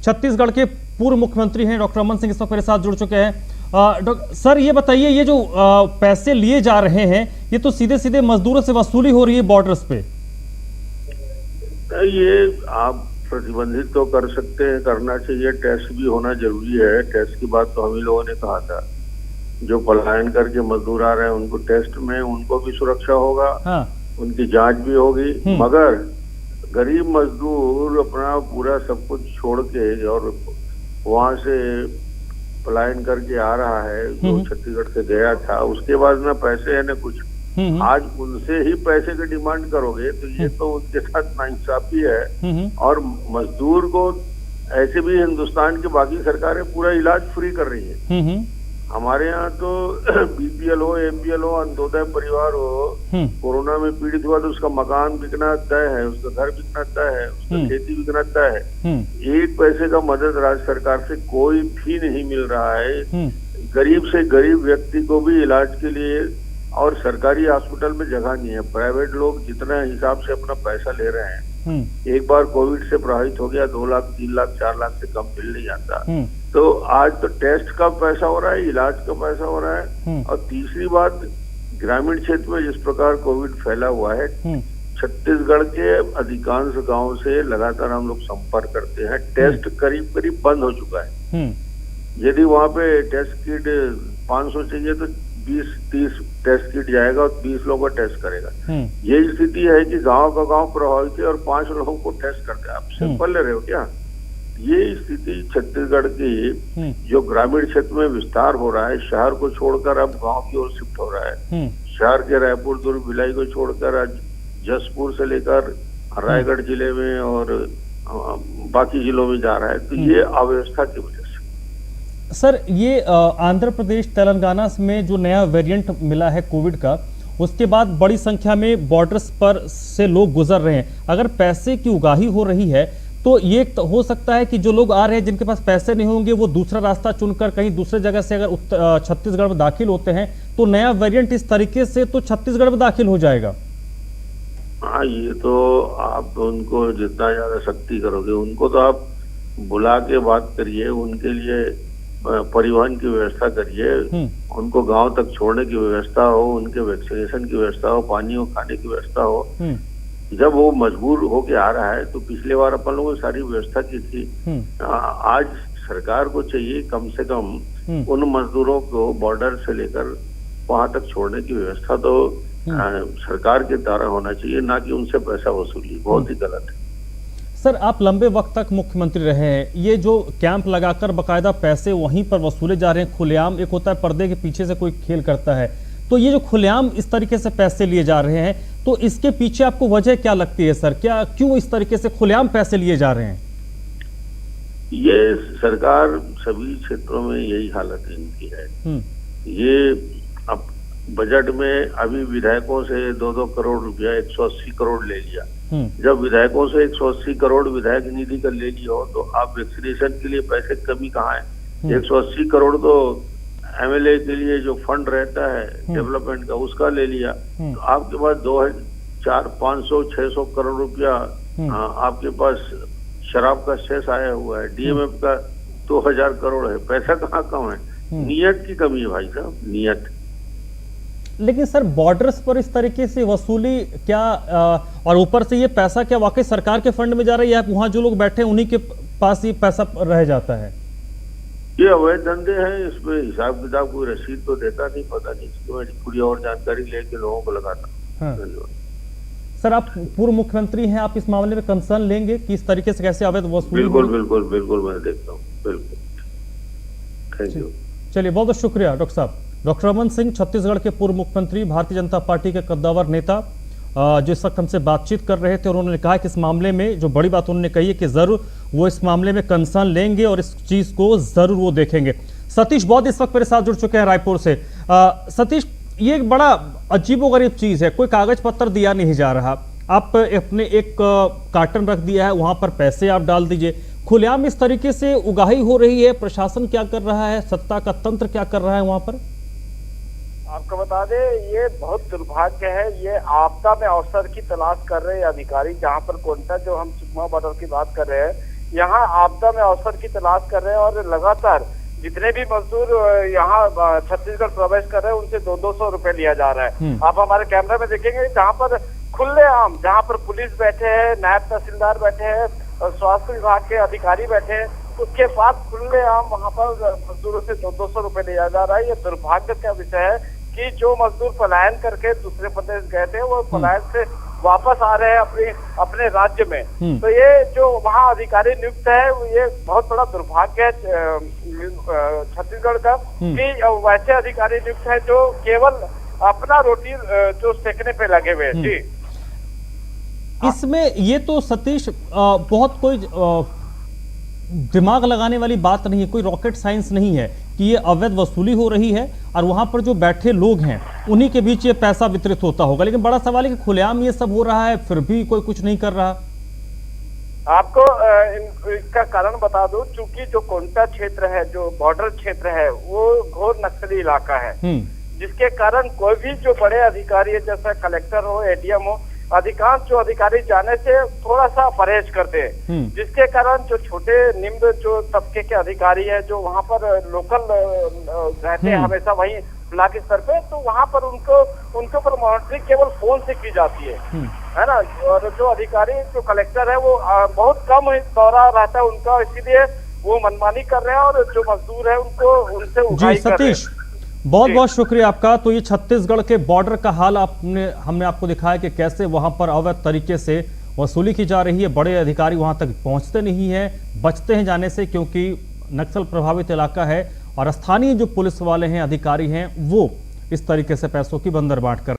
छत्तीसगढ़ के पूर्व मुख्यमंत्री हैं डॉक्टर रमन सिंह, इस वक्त मेरे साथ जुड़ चुके हैं। सर ये बताइए, ये जो पैसे लिए जा रहे हैं, ये तो सीधे सीधे मजदूरों से वसूली हो रही है बॉर्डर्स पे। ये आप प्रतिबंधित तो कर सकते हैं, करना चाहिए। टेस्ट भी होना जरूरी है। टेस्ट की बात तो हम ही लोगों ने कहा था। जो पलायन करके मजदूर आ रहे हैं उनको टेस्ट में, उनको भी सुरक्षा होगा। हाँ। उनकी जांच भी होगी। मगर गरीब मजदूर अपना पूरा सब कुछ छोड़ के और वहां से पलायन करके आ रहा है, जो छत्तीसगढ़ से गया था, उसके बाद ना पैसे है ना कुछ। आज उनसे ही पैसे की डिमांड करोगे तो ये तो उनके साथ नाइंसाफी है। और मजदूर को ऐसे भी हिंदुस्तान की बाकी सरकारें पूरा इलाज फ्री कर रही है। हमारे यहाँ तो बीपीएल हो, एमपीएल हो, अंत्योदय परिवार हो, कोरोना में पीड़ित हुआ तो उसका मकान बिकना तय है, उसका घर बिकना तय है, उसका खेती बिकना तय है। एक पैसे का मदद राज्य सरकार से कोई भी नहीं मिल रहा है। गरीब से गरीब व्यक्ति को भी इलाज के लिए, और सरकारी हॉस्पिटल में जगह नहीं है। प्राइवेट लोग जितना हिसाब से अपना पैसा ले रहे हैं, एक बार कोविड से प्रभावित हो गया 2 लाख 3 लाख 4 लाख से कम मिल नहीं जाता। तो आज तो टेस्ट का पैसा हो रहा है, इलाज का पैसा हो रहा है। और तीसरी बात, ग्रामीण क्षेत्र में जिस प्रकार कोविड फैला हुआ है, छत्तीसगढ़ के अधिकांश गांव से लगातार हम लोग संपर्क करते हैं। टेस्ट करीब करीब बंद हो चुका है। यदि वहां पे टेस्ट किट 500 चाहिए तो 20-30 टेस्ट किट जाएगा और 20 लोगों का टेस्ट करेगा। ये स्थिति है कि गांव का गांव प्रभावित है और 5 लोगों को टेस्ट करते हैं। आप सिंपल ले रहे हो क्या? ये स्थिति छत्तीसगढ़ की जो ग्रामीण क्षेत्र में विस्तार हो रहा है, शहर को छोड़कर अब गांव की ओर शिफ्ट हो रहा है। शहर के रायपुर, दुर्ग, भिलाई को छोड़कर आज जसपुर से लेकर रायगढ़ जिले में और बाकी जिलों में जा रहा है। तो ये अव्यवस्था की वजह से। सर ये आंध्र प्रदेश, तेलंगाना में जो नया वेरिएंट मिला है कोविड का, उसके बाद बड़ी संख्या में बॉर्डर्स पर से लोग गुजर रहे हैं। अगर पैसे की उगाही हो रही है तो ये हो सकता है कि जो लोग आ रहे हैं जिनके पास पैसे नहीं होंगे वो दूसरा रास्ता चुनकर कहीं दूसरे जगह से अगर छत्तीसगढ़ में दाखिल होते हैं तो नया वेरिएंट इस तरीके से तो छत्तीसगढ़ में दाखिल हो जाएगा। हाँ, ये तो आप उनको जितना ज्यादा सख्ती करोगे, उनको तो आप बुला के बात करिए, उनके लिए परिवहन की व्यवस्था करिए, उनको गांव तक छोड़ने की व्यवस्था हो, उनके वैक्सीनेशन की व्यवस्था हो, पानी और खाने की व्यवस्था हो। जब वो मजबूर होके आ रहा है तो पिछले बार अपन लोगों ने सारी व्यवस्था की थी। आज सरकार को चाहिए कम से कम उन मजदूरों को बॉर्डर से लेकर वहां तक छोड़ने की व्यवस्था तो सरकार के द्वारा होना चाहिए, ना कि उनसे पैसा वसूली। बहुत ही गलत है। सर आप लंबे वक्त तक मुख्यमंत्री रहे हैं, ये जो कैंप लगाकर बकायदा पैसे वहीं पर वसूले जा रहे हैं खुलेआम, एक होता है पर्दे के पीछे से कोई खेल करता है, तो ये जो खुलेआम इस तरीके से पैसे लिए जा रहे हैं, तो इसके पीछे आपको वजह क्या लगती है सर? क्यों इस तरीके से खुलेआम पैसे लिए जा रहे हैं? ये सरकार सभी क्षेत्रों में यही हालत इनकी है। ये अब बजट में अभी विधायकों से 2-2 करोड़ रुपया 180 करोड़ ले लिया। जब विधायकों से 180 करोड़ विधायक निधि का ले लिया हो तो आप वैक्सीनेशन के लिए पैसे कमी कहाँ है? 180 करोड़ तो एमएलए के लिए जो फंड रहता है डेवलपमेंट का, उसका ले लिया। तो आपके पास 2,400-500-600 करोड़ रुपया आपके पास शराब का सेस आया हुआ है। डीएमएफ का 2,000 करोड़ है। पैसा कहाँ कम है? नियत की कमी है भाई साहब, नियत। लेकिन सर बॉर्डर्स पर इस तरीके से वसूली क्या और ऊपर से ये पैसा क्या वाकई सरकार के फंड में जा रहा है या वहां जो लोग बैठे हैं उन्हीं के पास ये पैसा रह जाता है? ये अवैध धंधे हैं, इसमें हिसाब किताब कोई रसीद तो देता नहीं, पता नहीं। इसकी मैं पूरी और जानकारी लेके लोगों को लगाता। हाँ। सर आप पूर्व मुख्यमंत्री हैं, आप इस मामले में कंसर्न लेंगे कि इस तरीके से कैसे अवैध वसूली? बिल्कुल मैं देखता हूँ। बिल्कुल, थैंक यू। चलिए बहुत बहुत शुक्रिया डॉक्टर साहब। डॉक्टर रमन सिंह छत्तीसगढ़ के पूर्व मुख्यमंत्री, भारतीय जनता पार्टी के कद्दावर नेता, जो इस वक्त हमसे बातचीत कर रहे थे, और उन्होंने कहा कि इस मामले में जो बड़ी बात उन्होंने कही है कि जरूर वो इस मामले में कंसर्न लेंगे और इस चीज को जरूर वो देखेंगे। सतीश बौद्ध इस वक्त मेरे साथ जुड़ चुके हैं रायपुर से। सतीश, ये एक बड़ा अजीबोगरीब चीज है, कोई कागज पत्र दिया नहीं जा रहा, आप अपने एक कार्टन रख दिया है, वहां पर पैसे आप डाल दीजिए। खुलेआम इस तरीके से उगाही हो रही है, प्रशासन क्या कर रहा है, सत्ता का तंत्र क्या कर रहा है वहां पर? आपको बता दे, ये बहुत दुर्भाग्य है। ये आपदा में अवसर की तलाश कर रहे अधिकारी, जहां पर कोंटा जो हम सुकमा बॉर्डर की बात कर रहे हैं, यहाँ आपदा में अवसर की तलाश कर रहे हैं और लगातार जितने भी मजदूर यहाँ छत्तीसगढ़ प्रवेश कर रहे हैं उनसे 200 रुपए लिया जा रहा है। आप हमारे कैमरा में देखेंगे जहाँ पर खुलेआम, जहाँ पर पुलिस बैठे हैं, नायब तहसीलदार बैठे हैं, स्वास्थ्य विभाग के अधिकारी बैठे हैं, उसके बाद खुलेआम वहाँ पर मजदूरों से 200 रुपए लिया जा रहा है। ये दुर्भाग्य का विषय है कि जो मजदूर पलायन करके दूसरे प्रदेश गए थे वो पलायन से वापस आ रहे हैं अपने राज्य में। तो ये जो वहाँ अधिकारी नियुक्त है ये बहुत बड़ा दुर्भाग्य है छत्तीसगढ़ का कि वैसे अधिकारी नियुक्त है जो केवल अपना रोटी जो सेकने पे लगे हुए हैं। जी, इसमें ये तो सतीश बहुत कोई दिमाग लगाने वाली बात नहीं है, कोई रॉकेट साइंस नहीं है कि ये अवैध वसूली हो रही है और वहां पर जो बैठे लोग हैं उन्हीं के बीच ये पैसा वितरित होता होगा। लेकिन बड़ा सवाल है कि खुलेआम ये सब हो रहा है फिर भी कोई कुछ नहीं कर रहा। आपको इसका कारण बता दूं, चूंकि जो कोंटा क्षेत्र है, जो बॉर्डर क्षेत्र है, वो घोर नक्सली इलाका है, जिसके कारण कोई भी जो बड़े अधिकारी है, जैसा कलेक्टर हो, एडीएम हो, अधिकांश जो अधिकारी जाने से थोड़ा सा परहेज करते हैं, जिसके कारण जो छोटे निम्न जो तबके के अधिकारी है जो वहाँ पर लोकल रहते हैं हमेशा वहीं ब्लॉक स्तर पे, तो वहाँ पर उनके ऊपर मॉनिटरिंग केवल फोन से की जाती है ना। और जो अधिकारी जो कलेक्टर है वो बहुत कम दौरा रहता है उनका, इसीलिए वो मनमानी कर रहे हैं और जो मजदूर है उनको उनसे उगाई कर रहे हैं। बहुत बहुत शुक्रिया आपका। तो ये छत्तीसगढ़ के बॉर्डर का हाल हमने आपको दिखाया कि कैसे वहां पर अवैध तरीके से वसूली की जा रही है। बड़े अधिकारी वहां तक पहुंचते नहीं हैं, बचते हैं जाने से क्योंकि नक्सल प्रभावित इलाका है और स्थानीय जो पुलिस वाले हैं, अधिकारी हैं, वो इस तरीके से पैसों की बंदरबांट कर